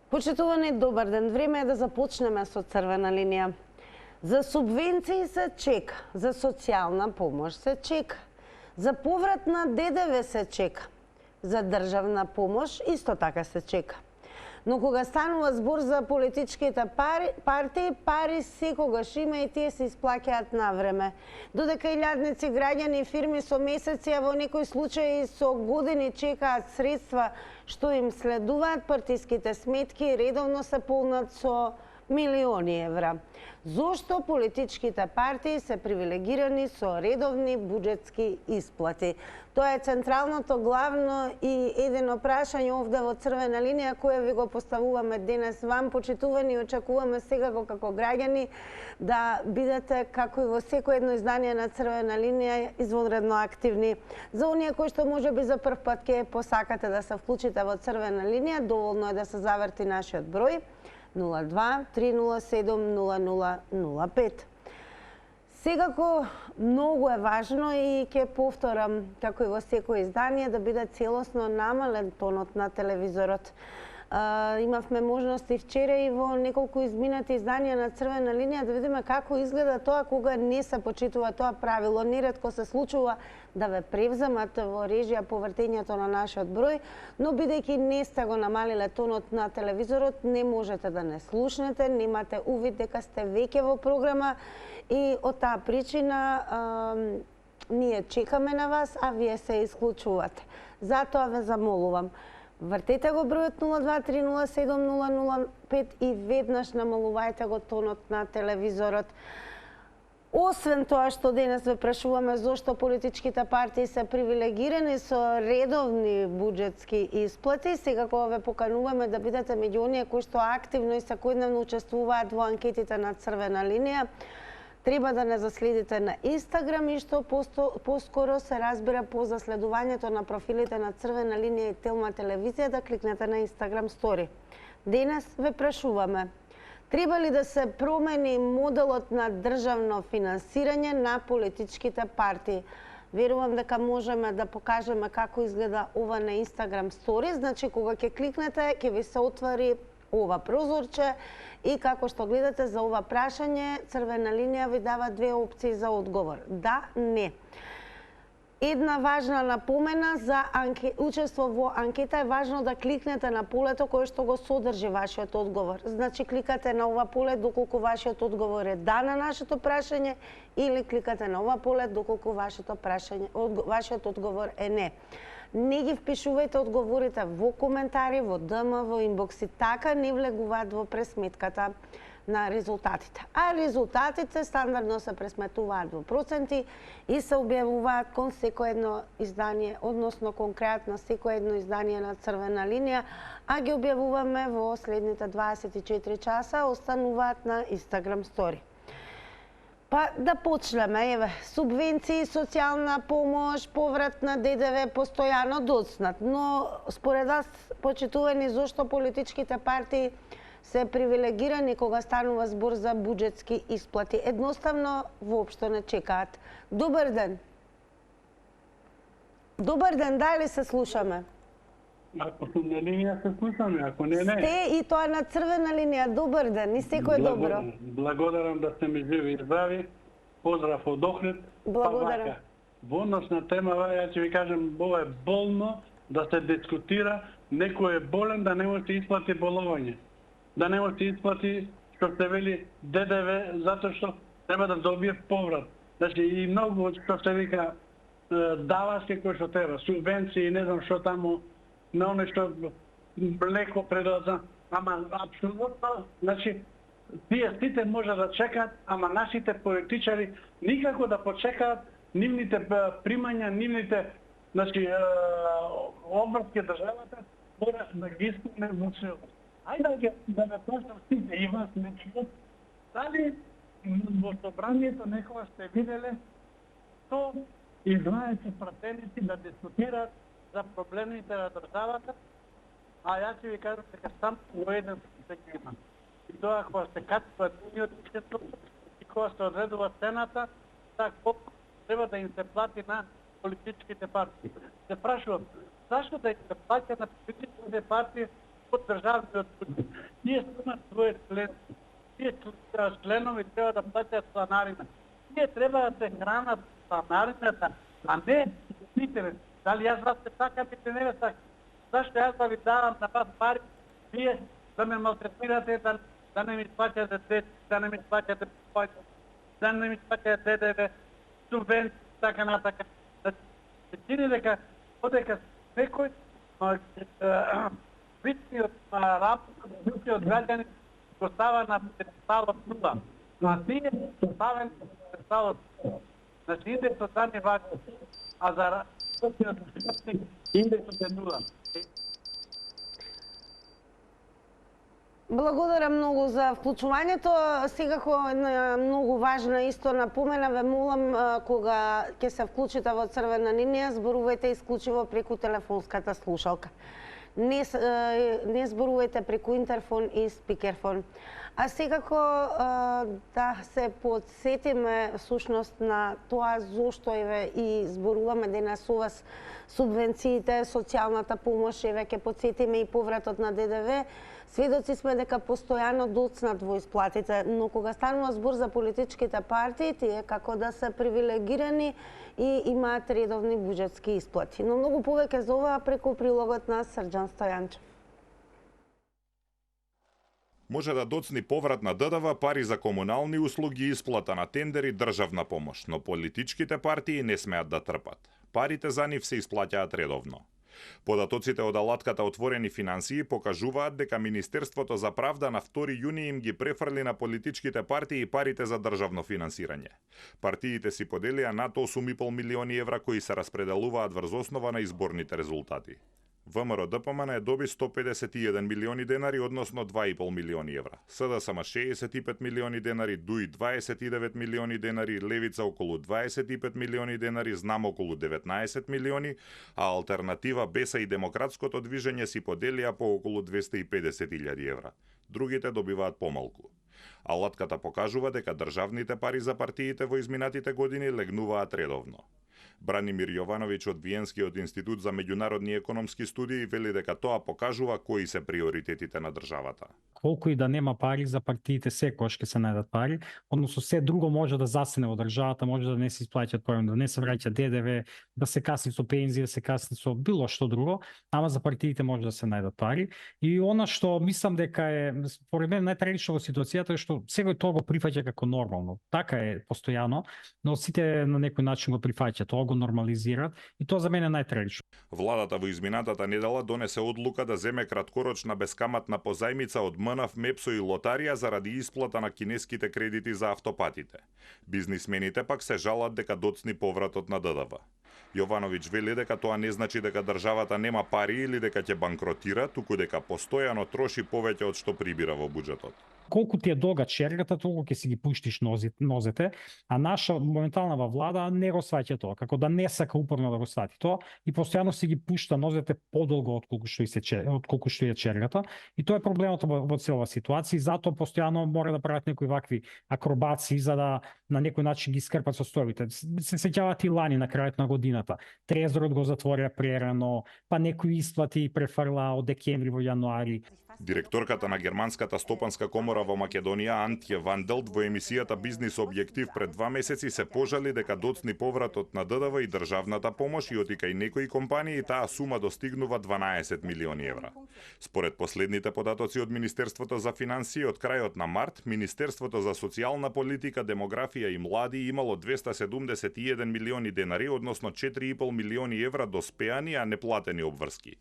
Почитувани, добар ден. Време е да започнеме со црвена линија. За субвенции се чека, за социјална помош се чека, за поврат на ДДВ се чека, за државна помош исто така се чека. Но кога станува збор за политичките партии, пари секогаш има и тие се исплаќаат на време. Додека илјадници граѓани и фирми со месеци, а во некои случаи со години чекаат средства што им следуваат, партиските сметки редовно се полнат со милиони евра. Зошто политичките партии се привилегирани со редовни буџетски исплати? Тоа е централното, главно и едино прашање овде во црвена линија кое ви го поставуваме денес вам, почитувани, и очекуваме секако како граѓани да бидете, како и во секој едно издание на црвена линија, извонредно активни. За оние кои што можеби за прв пат ќе посакате да се вклучите во црвена линија, доволно е да се заверти нашиот број 02-307-0005. Секако многу е важно и ќе повторам, како и во секој издание, да биде целосно намален тонот на телевизорот. Имавме можности вчера и во неколку изминати изданија на црвена линија да видиме како изгледа тоа кога не се почитува тоа правило. Неретко се случува да ве превземат во режија по вртењето на нашиот број, но бидејќи не сте го намалиле тонот на телевизорот, не можете да не слушнете, немате увид дека сте веќе во програма и од таа причина ние чекаме на вас, а вие се исклучувате. Затоа ве замолувам, вртете го бројот 02-307-0005 и веднаш намалувајте го тонот на телевизорот. Освен тоа што денес ве прашуваме зошто политичките партии се привилегирани со редовни буџетски исплати, секако ве покануваме да бидете меѓу оние кои што активно и секојдневно учествуваат во анкетите на црвена линија. Треба да не заследите на Инстаграм и што поскоро се разбира по заследувањето на профилите на црвена линија и Телма телевизија да кликнете на Инстаграм стори. Денес ве прашуваме, треба ли да се промени моделот на државно финансирање на политичките партии? Верувам дека можеме да покажеме како изгледа ова на Инстаграм стори. Значи, кога ќе кликнете, ќе ви се отвори ова прозорче и како што гледате за ова прашање, црвена линија ви дава две опции за одговор. Да, не. Една важна напомена за учество во анкета е важно да кликнете на полето кое што го содржи вашиот одговор. Значи, кликате на ова поле доколку вашиот одговор е да на нашето прашање или кликате на ова поле доколку вашиот одговор е не. Не ги впишувајте одговорите во коментари, во ДМ, во инбокси, така не влегуваат во пресметката на резултатите. А резултатите стандардно се пресметуваат во проценти и се објавуваат кон секој едно издание, односно конкретно секој едно издание на црвена линија, а ги објавуваме во следните 24 часа, остануваат на Инстаграм стори. Па да почнеме, еве, субвенции, социјална помош, поврат на ДДВ постојано доцнат, но според вас, почитувани, зошто политичките партии се привилегирани кога станува збор за буџетски исплати? Едноставно, воопшто не чекаат. Добар ден. Добар ден, дали се слушаме? Ако сум на линија се слушаме, ако не, не. Сте и тоа на црвена линија. Добар ден и секој добро. Благодарам да сте ми живи и здрави. Поздрав од Охрид. Благодарам. Во односна тема, ја ќе ви кажам, ова е болно да се дискутира, некој е болен да не може да исплати боловање. Да не може да исплати, што се вели ДДВ, затоа што треба да добие поврат. Значи и многу што се вика давачки кои што треба, субвенции, не знам што таму, на оно што леко предлаза, ама апсолутно, значи, тие сите може да чекаат, ама нашите политичари никако да почекаат нивните примања, нивните, значи, обврски државата, мора да ги исполне во сила. Ајде да ме прашам сите и вас лично, дали во собранието некога сте виделе што излајачи пратеници да дискутираат за проблемите на државата, а јас ќе ви кажам дека сам во еден се има. И тоа кога се качува денјот и кога се одредува цената, колку треба да им се плати на политичките партии. Се прашувам, зашто да им се плати на политичките партии од државниот буџет. Ние сме своје член. Тие членови треба да платат станарина. Тие треба да се хранат станарината, а не сите. Дали јас вас се сакам или не ве сакам? Зашто јас да ви давам на вас пари, вие да ме малтретирате, да не ми плаќате деца, да не ми плаќате појца, да не ми плаќате ДДВ, субвенции, така натака. Се чини дека одека некој битниот работник граѓани го става на педесталот нула. А тие ставени на педесталот нула. Значи индексот за не важи, а за работниот работник индексот е нула. Благодарам многу за вклучувањето. Секако една многу важна исто напомена, ве молам кога ќе се вклучите во црвена линија, зборувајте исклучиво преку телефонската слушалка. Не зборувајте преку интерфон и спикерфон. А секако да се подсетиме всушност на тоа зошто еве и зборуваме денес со вас субвенциите, социјалната помош, еве ќе подсетиме и повратот на ДДВ. Сведоци сме дека постојано доцнат во исплатите, но кога станува збор за политичките партии, тие како да се привилегирани и имаат редовни буџетски исплати. Но многу повеќе за ова преку прилогот на Срџан Стојанчев. Може да доцни поврат на ДДВ, пари за комунални услуги, исплата на тендери, државна помош, но политичките партии не смеат да трпат. Парите за нив се исплаќаат редовно. Податоците од алатката Отворени финансии покажуваат дека Министерството за правда на 2 јуни им ги префрли на политичките партии парите за државно финансирање. Партиите си поделија над 8,5 милиони евра кои се распределуваат врз основа на изборните резултати. ВМРО ДПМН доби 151 милиони денари, односно 2,5 милиони евра. СДСМ 65 милиони денари, ДУИ 29 милиони денари, Левица околу 25 милиони денари, Знам околу 19 милиони, а Алтернатива, БЕСА и Демократското движење си поделија по околу 250.000 евра. Другите добиваат помалку. Алатката покажува дека државните пари за партиите во изминатите години легнуваат редовно. Бранимир Јовановиќ од Виенскиот институт за меѓународни економски студии вели дека тоа покажува кои се приоритетите на државата. Колку и да нема пари за партиите, секогаш ќе се најдат пари, односно се друго може да засене во државата, може да не се исплаќаат пари, да не се враќа ДДВ, да се касни со пензии, да се касни со било што друго, ама за партиите може да се најдат пари. И она што мислам дека е според мен најтрагично во ситуацијата е што секој тоа го прифаќа како нормално. Така е постојано, но сите на некој начин го прифаќаат, тоа го нормализираат и тоа за мене е најтрагично. Владата во изминатата недела донесе одлука да земе краткорочна бескаматна позајмица од МНАФ, МЕПСО и Лотарија заради исплата на кинеските кредити за автопатите. Бизнисмените пак се жалат дека доцни повратот на ДДВ. Јовановиќ вели дека тоа не значи дека државата нема пари или дека ќе банкротира, туку дека постојано троши повеќе од што прибира во буџетот. Колку ти е долга чергата, толку ќе си ги пуштиш нозете, а наша моментална влада не го сваќа тоа, како да не сака упорно да го свати тоа и постојано си ги пушта нозете подолго отколку што е чергата. И тоа е проблемот во целава ситуација, и затоа постојано мора да прават некои вакви акробации за да на некој начин ги скрпат состојбите. Се сеќавате и лани на крајот на годината. Трезорот го затворија прерано, па некои исплати префрла од декември во јануари. Директорката на Германската стопанска комора во Македонија, Антје Ванделт, во емисијата Бизнис Објектив пред 2 месеци се пожали дека доцни повратот на ДДВ и државната помош и од некои компании таа сума достигнува 12 милиони евра. Според последните податоци од Министерството за финансии од крајот на март, Министерството за социјална политика, демографија и млади имало 271 милиони денари, односно 4,5 милиони евра доспеани, а неплатени обврски.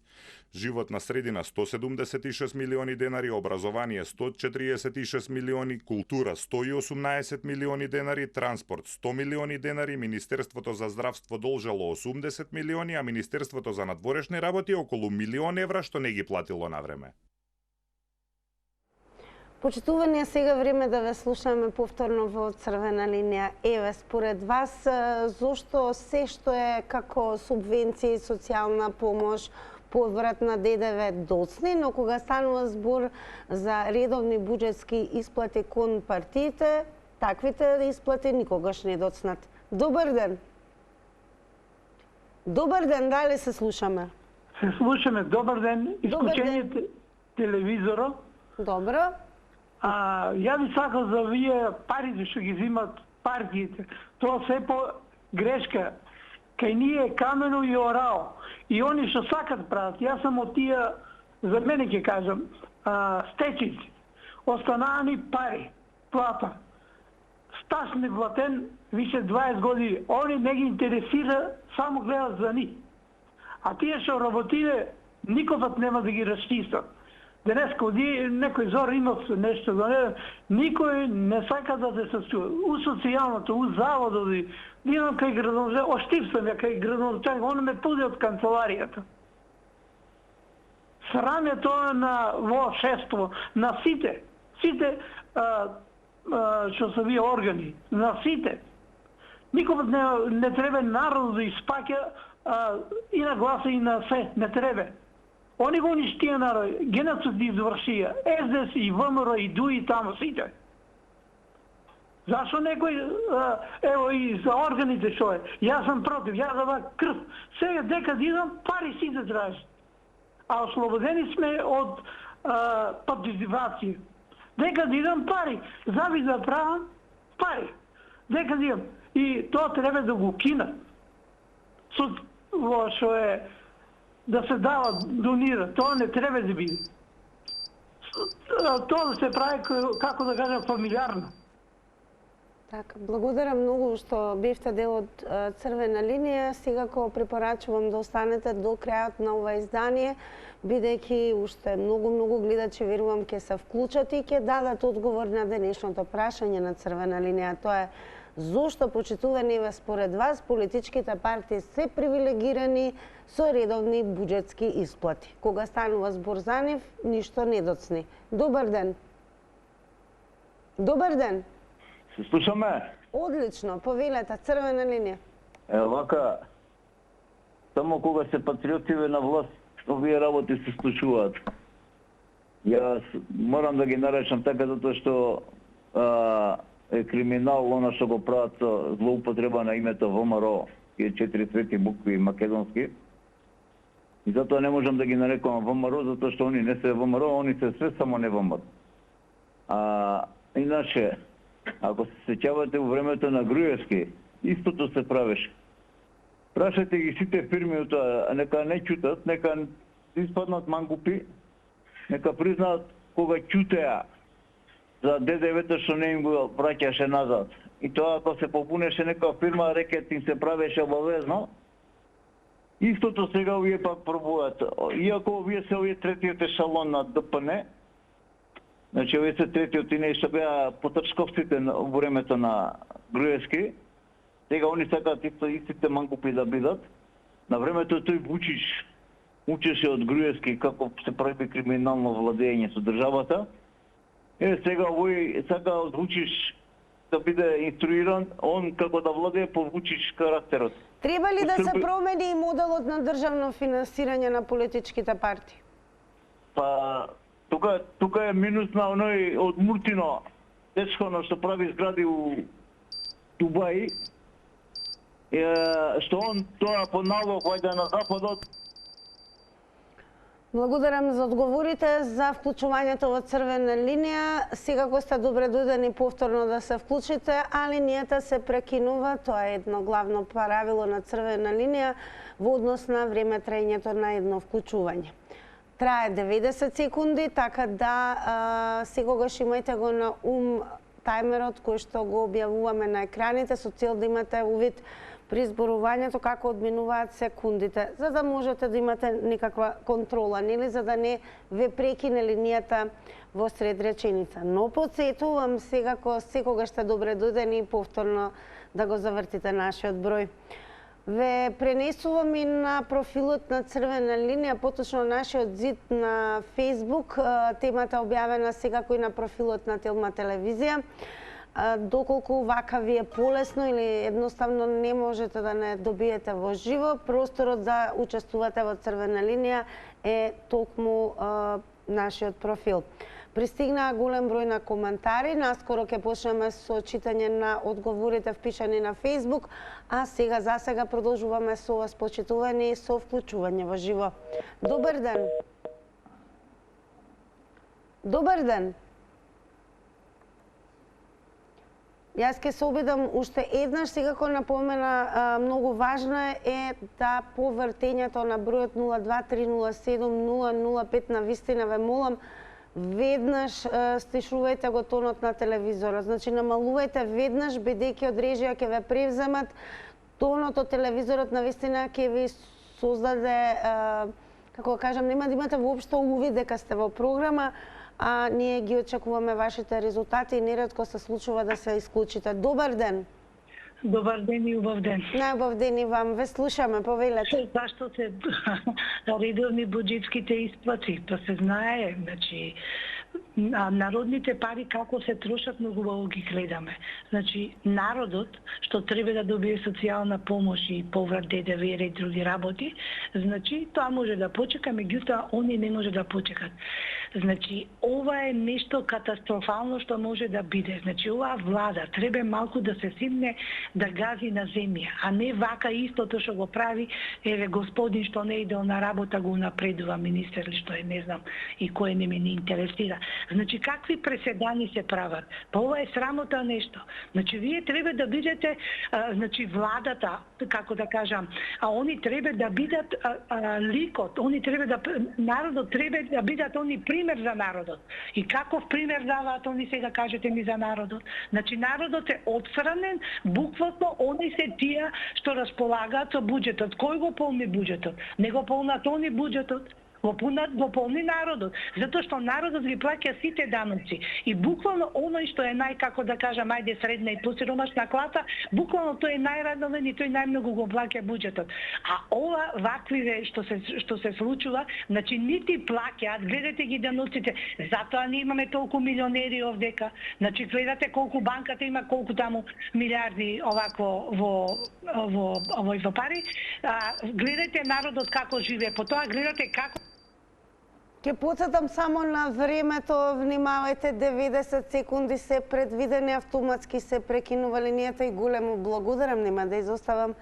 Животна средина 176 милиони денари, образование 146 милиони, култура 118 милиони денари, транспорт 100 милиони денари, Министерството за здравство должело 80 милиони, а Министерството за надворешни работи околу милион евра што не ги платило на време. Почитувани, сега време да ве слушаме повторно во црвена линија. Еве, според вас, зошто се што е како субвенции, социјална помош, поврат на ДДВ доцни, но кога станува збор за редовни буџетски исплати кон партиите, таквите исплати никогаш не доцнат. Добар ден! Добар ден, дали се слушаме? Се слушаме, добар ден. телевизорот. Добро. Ја би сакал за вие парите што ги взимат партиите. Тоа се по грешка. Кај ние Камено и Орао. И они што сакат прават. Јас сум од тие, за мене ќе кажам, стечици. Останани пари, плата. Стаж неплатен више 20 години. Они не ги интересира, само гледат за ни. А тие што работиле, никогаш нема да ги расчистат. Денес коди некој зор има нешто, никој не сака да се состои. У социјалното, у заводот, идам кај градоначалник, оштипсам ја кај градоначалник, он ме пуди од канцеларијата. Срам е тоа на во шество, на сите што се вие органи, на сите. Никогаш не треба народот да испаќа и на гласа и на се, не треба. Они го уништија народ, геноцид извршија, СДС и ВМРО и ДУИ и таму сите. Зашо некој, ево и за органите што е, јас сум против, јас дава крв. Сега дека идам, пари сите траži. А ослободени сме од партиципација. Дека идам пари, заби да правам пари. Дека идам. И тоа треба да го кинат. Во што е да се дава, донира, тоа не треба да биде. Тоа да се прави, како да кажам, фамилиарно. Така, благодарам многу што бевте дел од Црвена линија. Секако препорачувам да останете до крајот на ова издание, бидејќи уште многу гледачи верувам ќе се вклучат и ќе дадат одговор на денешното прашање на Црвена линија. Тоа е зошто почитувани според вас политичките партии се привилегирани со редовни буџетски исплати. Кога станува збор за нив, ништо не доцни. Добар ден. Добар ден. Се слушаме? Одлично, повелете, Црвена линија. Вака, само кога се патриотиве на власт, овие работи се случуваат. Јас морам да ги наречам така затоа што е криминал она што го прават со злоупотреба на името ВМРО и 4 цвети букви македонски. И затоа не можам да ги нарекувам ВМРО, затоа што они не се ВМРО, они се све само не ВМРО. Иначе, ако се сеќавате во времето на Груевски, истото се правеше. Прашајте ги сите фирми од тоа, нека не чутат, нека испаднат мангупи, нека признаат кога чутеа за ДДВ-то што не им го враќаше назад. И тоа ако се побунеше нека фирма, рекет им се правеше обавезно. Истото сега овие пак пробуваат. Иако овие се овие третиот ешалон на ДПН, значи овие се третиот и не што беа потршковците во времето на Груевски, сега они сакаат истите мангупи да бидат. На времето тој Вучич учеше од Груевски како се прави криминално владење со државата. Сега овој сака од Вучич да биде инструиран, он како да владее по Вучич карактерот. Треба ли да се промени и моделот на државно финансирање на политичките партии? Па, тука е минус на оној од Муртино, дечко што прави згради у Дубај, што он тоа по налог вајде на Западот. Благодарам за одговорите, за вклучувањето во Црвена линија. Секако сте добре дојдени повторно да се вклучите, а линијата се прекинува. Тоа е едно главно правило на Црвена линија во однос на време траењето на едно вклучување. Трае 90 секунди, така да секогаш имајте го на ум тајмерот кој што го објавуваме на екраните со цел да имате увид при зборувањето како одминуваат секундите, за да можете да имате некаква контрола, нели, за да не ве прекине линијата во сред реченица. Но потсетувам секогаш сте добре дојдени и повторно да го завртите нашиот број. Ве пренесувам и на профилот на Црвена линија, поточно нашиот зид на Facebook, темата објавена секако и на профилот на Телма телевизија. Доколку вака ви е полесно или едноставно не можете да не добиете во живо, просторот да учествувате во Црвена линија е токму нашиот профил. Пристигнаа голем број на коментари, наскоро ќе почнеме со читање на одговорите впишани на Facebook, а сега за сега продолжуваме со вас почитувани и со вклучување во живо. Добар ден! Добар ден. Јас ќе се обидам уште еднаш, секако напомена, многу важно е да по вртењето на бројот 02307-005 на вистина ве молам, веднаш стишувајте го тонот на телевизорот. Значи, намалувајте веднаш, бидејќи од режија ќе ве превземат, тонот од телевизорот на вистина ќе ви создаде, како да кажам, нема да имате воопшто увид дека сте во програма, а ние ги очекуваме вашите резултати и неретко се случува да се исклучите. Добар ден. Добар ден и убав ден. Најубав ден и вам. Ве слушаме, повелете. Зашто се редовни буџетските исплати? Па се знае, значи, народните пари како се трошат, многу убаво ги гледаме. Значи, народот, што треба да добие социјална помош и поврат ДДВ и други работи, значи, тоа може да почека, меѓутоа, они не може да почекат. Значи, ова е нешто катастрофално што може да биде. Значи, оваа влада треба малку да се симне да гази на земја, а не вака истото што го прави, еве господин што не иде на работа го напредува министер или што е, не знам, и кој не ме не интересира. Значи, какви преседани се прават? Па ова е срамота нешто. Значи, вие треба да бидете, значи, владата, како да кажам, а они треба да бидат ликот, они треба да, народот треба да бидат они пример за народот. И каков пример даваат они сега, кажете ми, за народот? Значи, народот е отстранен, буквално они се тие што располагаат со буџетот. Кој го полни буџетот? Не го полнат они буџетот. Го полни народот, затоа што народот ги плаќа сите даноци. И буквално оној што е како да кажам, ајде средна и посиромашна класа, буквално тој е најрадовен и тој најмногу го плаќа буџетот. А ова ваквиве што се случува, значи нити плаќаат, гледате ги даноците. Затоа ние имаме толку милионери овдека. Значи гледате колку банката има, колку таму милиарди овако во пари. Гледате народот како живее, потоа гледате како. Ке потсетам само на времето, внимавајте, 90 секунди се предвидени, автоматски се прекинува линијата и големо благодарам, нема да изоставам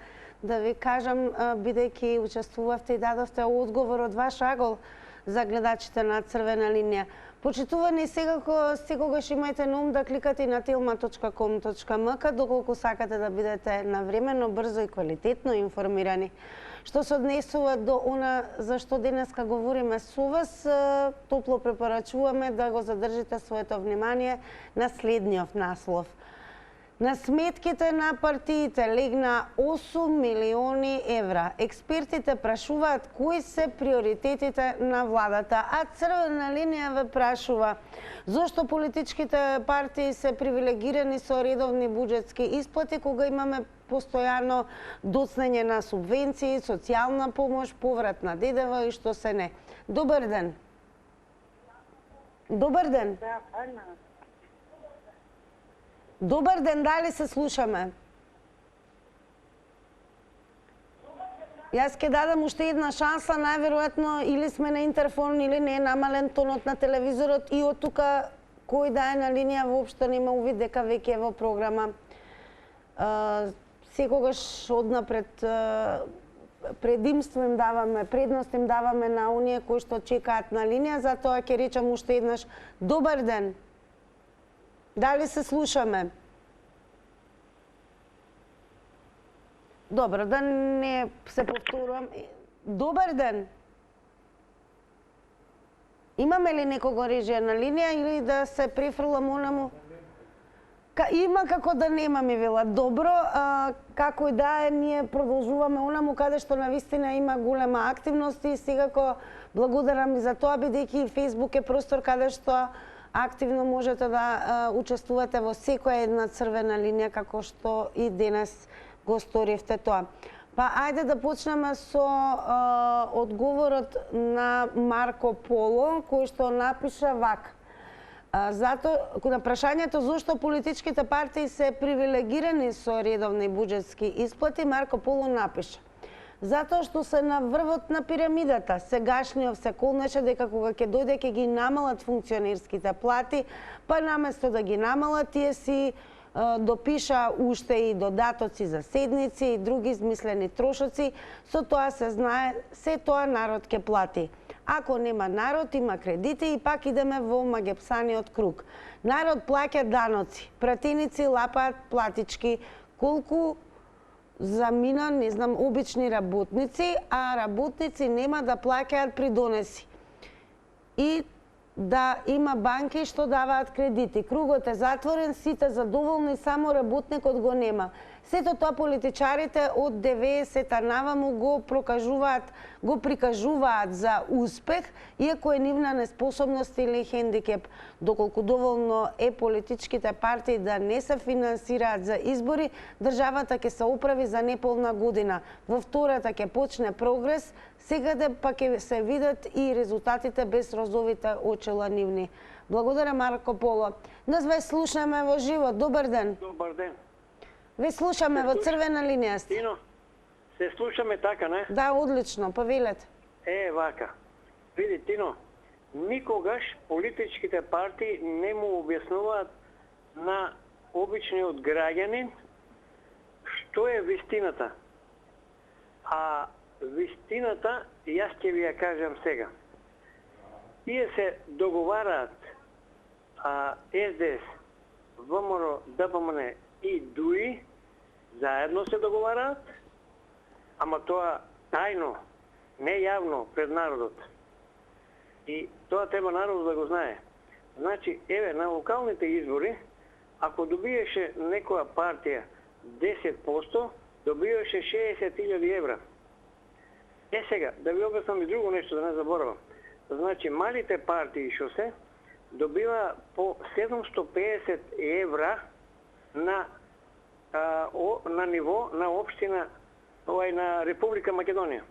да ви кажам, бидејќи учествувавте и дадовте одговор од ваш агол за гледачите на Црвена линија. Почитувани, секогаш имајте на ум да кликате и на telma.com.mk доколку сакате да бидете навремено, брзо и квалитетно информирани. Што се однесува до она за што денеска говориме со вас, топло препорачуваме да го задржите своето внимание на следниот наслов. На сметките на партиите легна 8 милиони евра. Експертите прашуваат кои се приоритетите на владата, а Црвена линија ве прашува зошто политичките партии се привилегирани со редовни буџетски исплати кога имаме постојано доцнење на субвенции, социјална помош, поврат на ДДВ и што се не. Добар ден. Добар ден. Добар ден, дали се слушаме? Јас ќе дадам уште една шанса, најверојатно или сме на интерфон или не е намален тонот на телевизорот и од тука кој да е на линија воопшто нема увид дека веќе е во програма. Секогаш однапред предимство им даваме, предност им даваме на оние кои што чекаат на линија, затоа ќе речам уште еднаш добар ден. Дали се слушаме? Добро, да не се повторувам. Добар ден. Имаме ли некого режија на линија или да се префрлам онаму? Има како да нема, ми вела. Добро, како и да е, ние продолжуваме онаму каде што навистина има голема активност и секако благодарам и за тоа, бидејќи Facebook е простор каде што активно можете да учествувате во секоја една црвена линија, како што и денес го сторивте тоа. Па, ајде да почнеме со одговорот на Марко Поло, кој што напиша вака. На прашањето зошто политичките партии се привилегирани со редовни буџетски исплати, Марко Поло напиша: затоа што се на врвот на пирамидата. Сегашниот се колнеше дека кога ќе дојде ќе ги намалат функционерските плати, па наместо да ги намалат, тие си допиша уште и додатоци за седници и други измислени трошоци, со тоа се знае, се тоа народ ќе плати. Ако нема народ, има кредити и пак идеме во магепсаниот круг. Народ плаќа даноци, пратеници лапаат платички, колку замина, не знам, обични работници, а работници нема да плаќаат придонеси. И да има банки што даваат кредити. Кругот е затворен, сите задоволни, само работникот го нема. Сето тоа политичарите од 90-та наваму го прикажуваат за успех, иако е нивна неспособност или хендикеп. Доколку доволно е политичките партии да не се финансираат за избори, државата ќе се оправи за неполна година. Во втората ќе почне прогрес, секаде па ќе се видат и резултатите без розовите очила нивни. Благодаря, Марко Поло. Нас ве слушаме во живо. Добар ден. Добар ден. Ве слушаме во црвена линија сте. Тино, се слушаме така, не? Да, одлично, повелете. Вака. Види, Тино, никогаш политичките партии не му објаснуваат на обичниот граѓанин што е вистината. А вистината, јас ќе ви ја кажам сега. Тие се договараат СДС, ВМРО, ДПМН и ДУИ заедно се договараат, ама тоа тајно, не јавно пред народот. И тоа треба народот да го знае. Значи, на локалните избори, ако добиеше некоја партија 10%, добиеше 60.000 евра. Сега, да ви обяснам и друго нешто, да не заборавам. Значи, малите партии што се, добива по 750 евра на ниво на општина на Република Македонија.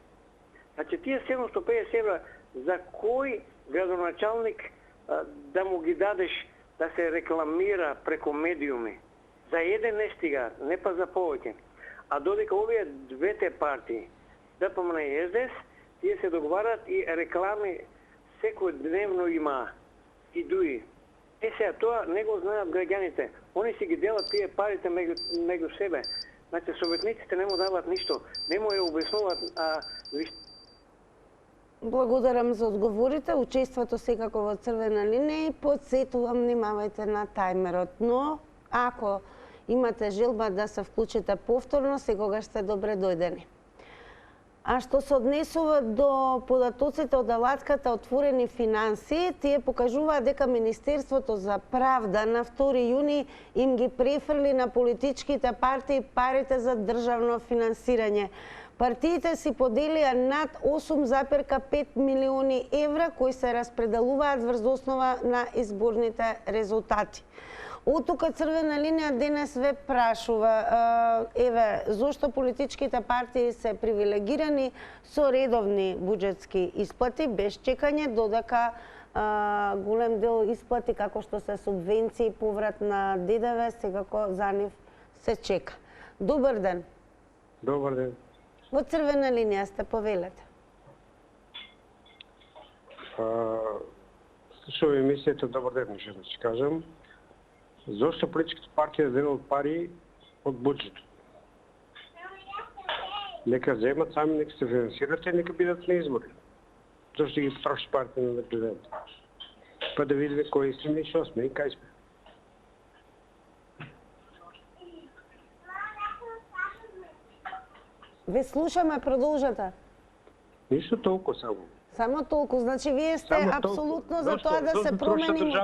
Значи тие 750 евра за кој градоначалник да му ги дадеш да се рекламира преку медиуми. За еден не стига, не па за повеќе. А додека овие двете партии, ДПМН и СДС, тие се договарат и реклами секојдневно има и ДУИ. Сега, тоа не го знаат граѓаните. Они си ги делат тие парите меѓу себе. Значи, советниците не му дават ништо. Не му ја објаснуваат. Благодарам за одговорите. Учеството секако во црвена линија и подсетувам, внимавајте на тајмерот. Но, ако имате желба да се вклучите повторно, секогаш сте добре дојдени. А што се однесува до податоците од алатката отворени финансии, тие покажуваат дека Министерството за правда на 2 јуни им ги префрли на политичките партии парите за државно финансирање. Партиите си поделија над 8,5 милиони евра кои се распределуваат врз основа на изборните резултати. Од тука црвена линија денес ве прашува, зошто политичките партии се привилегирани со редовни буџетски исплати без чекање, додека голем дел исплати како што се субвенции, поврат на ДДВ, секако за нив се чека. Добар ден. Добар ден. Во црвена линија сте, повелете. Слушам емисијата, добар ден, ще да си кажам. Зошто политичките партии земат пари од буџетот? Нека земат сами, нека се финансират и нека бидат на избори. Зошто ги трошат парите на президента? Па да видиме кои сме и шо сме и кај сме. Ве слушаме, продолжете. Ништо толку само. Само толку, значи вие сте апсолутно за тоа да се промени.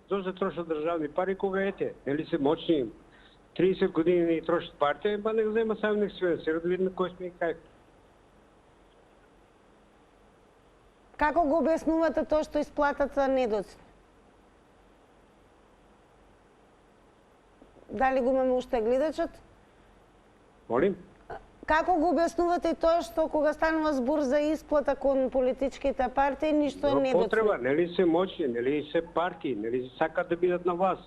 Зошто трошат државни пари кога ете? Нели се моćни 30 години не трошат партија, па нека зема сами нека се финансира да видиме кој сме и кај. Како го објаснувате тоа што исплатата недоцни? Дали го имаме уште гледачот? Молим? Како го објаснувате и тоа што кога станува збор за исплата кон политичките партии, ништо не недоцни? Потреба, нели се моćни, нели се партии, нели сакаат да бидат на власт.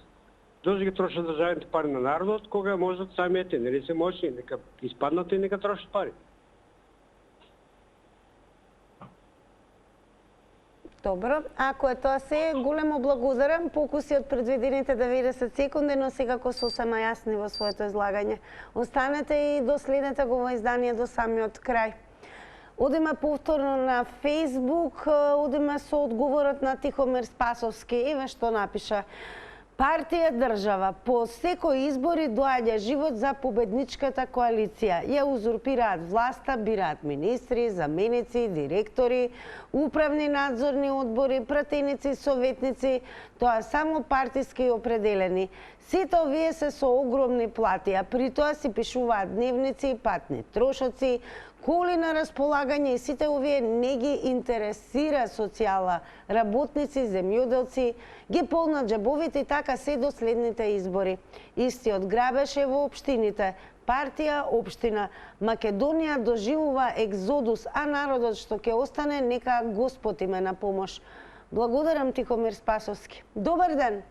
Дожи ги трошат државните пари на народот, кога можат самите, нели се моćни, нека испаднат и нека трошат пари. Добро, ако е тоа се, големо благодарам. Покуси од предвидените 90 секунди, но секако сосема јасни во своето излагање. Останете и доследете го во издание до самиот крај. Одиме повторно на Facebook, одиме со одговорот на Тихомир Спасовски. Еве што напиша. Партија држава, по секој избори доаѓа живот за победничката коалиција. Ја узурпираат власта, бираат министри, заменици, директори, управни надзорни одбори, пратеници, советници, тоа само партиски определени. Сите овие се со огромни плати, а при тоа си пишуваат дневници, патни трошоци, коли на располагање и сите овие не ги интересира социјала. Работници, земјоделци ги полнат џебовите и така се до следните избори. Истиот грабеж е во општините. Партија, општина. Македонија доживува екзодус, а народот што ќе остане нека Господ име на помош. Благодарам Тихомир Спасовски. Добар ден.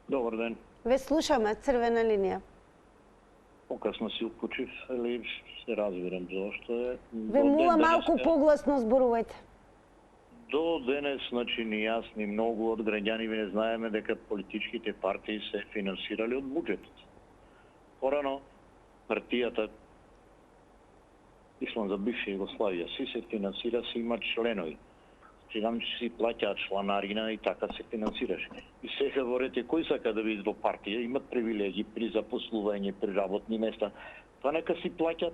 Добар ден. Ве слушаме, црвена линија. Покасно си укучив, или се разбирам зошто е. Ве мола малку погласно зборувајте. До денес, значи, ни јас, ни многу од граѓани не знаеме дека политичките партии се финансирали од буџетот. Порано, партијата Ислам за бивша Југославија си се финансира, си има членови. Сега си плаќаат чланарина и така се финансираше. И сега говорите кој сака да биде во партија, имат привилегии при запослување, при работни места. Тоа нека си плаќат.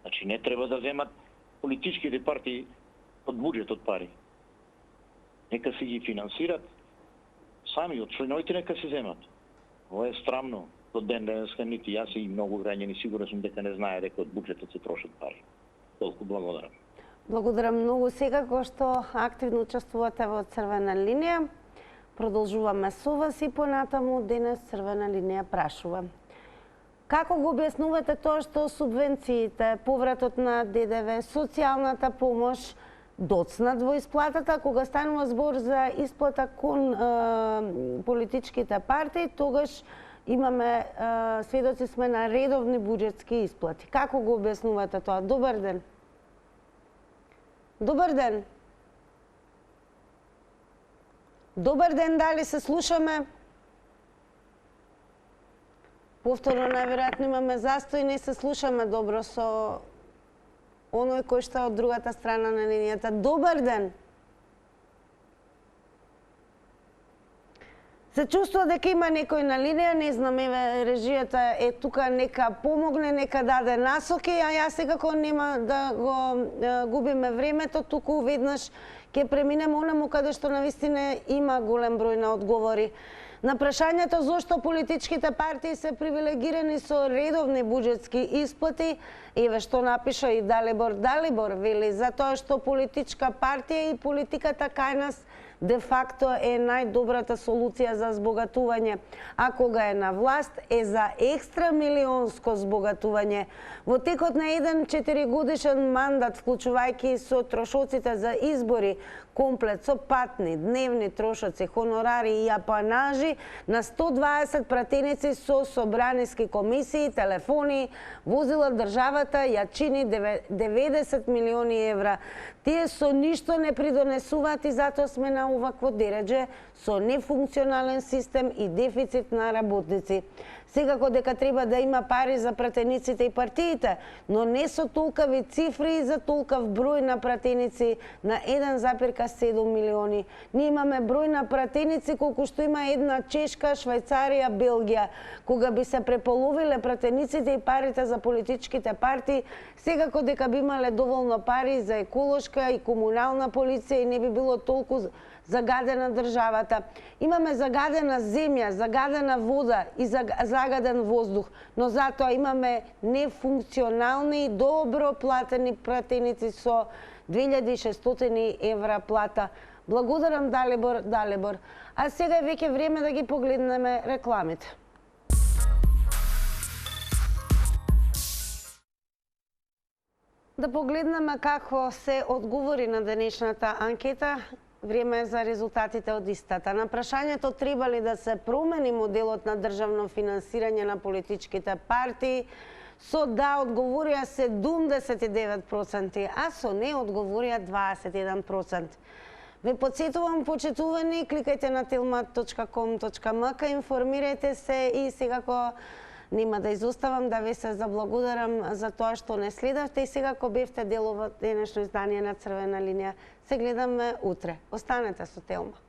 Значи не треба да земат политичките партии од буџетот пари. Нека си ги финансират сами, од членовите нека си земат. Ова е срамно. До ден денеска нити јас и многу граѓани сигурно сум дека не знае дека од буџетот се трошат пари. Толку благодарам. Благодарам многу секако што активно учествувате во црвена линија. Продолжуваме со вас и понатаму. Денес црвена линија прашува. Како го објаснувате тоа што субвенциите, повратот на ДДВ, социјалната помош доцнат во исплатата, кога станува збор за исплата кон политичките партии, тогаш имаме сведоци сме на редовни буџетски исплати. Како го објаснувате тоа? Добар ден. Добар ден. Добар ден, дали се слушаме? Повторно, најверојатно имаме застој, не се слушаме добро со оној кој што е од другата страна на линијата. Добар ден. Се чувствува дека има некој на линија, не знам, еве режијата е тука, нека помогне, нека даде насоки, а јас секако нема да го губиме времето, туку веднаш ќе преминеме онаму каде што навистина има голем број на одговори. На прашањето зошто политичките партии се привилегирани со редовни буџетски исплати, еве што напиша и Далибор. Далибор вели затоа што политичка партија и политиката кај нас де факто е најдобрата солуција за збогатување, а кога е на власт е за екстра милионско збогатување. Во текот на еден 4-годишен мандат, вклучувајќи со трошоците за избори, комплет со патни, дневни трошоци, хонорари и апанажи на 120 пратеници со собраниски комисии, телефони, возила државата ја чини 90 милиони евра. Тие со ништо не придонесуваат и затоа сме на овакво дередже со нефункционален систем и дефицит на работници. Секако дека треба да има пари за пратениците и партиите, но не со толкави цифри и за толкав број на пратеници на 1,7 милиони. Ние имаме број на пратеници колку што има една Чешка, Швајцарија, Белгија. Кога би се преполовиле пратениците и парите за политичките партии, секако дека би имале доволно пари за еколошка и комунална полиција и не би било толку загадена државата. Имаме загадена земја, загадена вода и загаден воздух, но затоа имаме нефункционални и добро платени пратеници со 2600 евра плата. Благодарам Далибор. А сега е веќе време да ги погледнеме рекламите. Да погледнеме како се одговори на денешната анкета. Време е за резултатите од истата. На прашањето треба ли да се промени моделот на државно финансирање на политичките партии, со да одговорија 79%, а со не одговорија 21%. Ве подсетувам, почитувани, кликајте на telmat.com.mk, информирајте се и секако Нема да изоставам да ви се заблагодарам за тоа што не следавте и сега ако бевте дел од денешно издание на Црвена линија. Се гледаме утре. Останете со Телма.